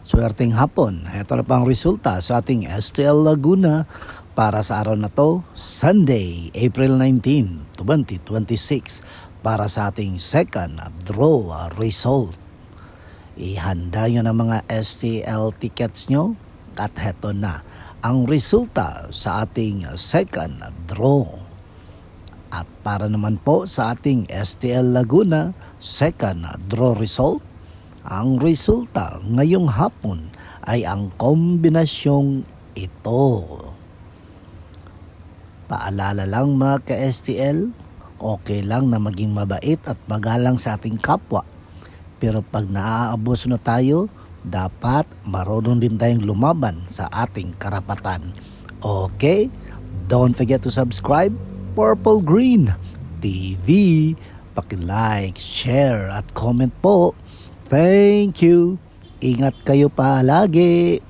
Swerteng hapon, ito na pang resulta sa ating STL Laguna para sa araw na to, Sunday, April 19, 2026, para sa ating second draw result. Ihanda nyo na mga STL tickets nyo at heto na ang resulta sa ating second draw. At para naman po sa ating STL Laguna second draw result, ang resulta ngayong hapon ay ang kombinasyong ito. Paalala lang mga ka-STL, okay lang na maging mabait at magalang sa ating kapwa. Pero pag naaabuso na tayo, dapat marunong din tayong lumaban sa ating karapatan. Okay? Don't forget to subscribe Purple Green TV. Paki-like, share at comment po. Thank you. Ingat kayo palagi.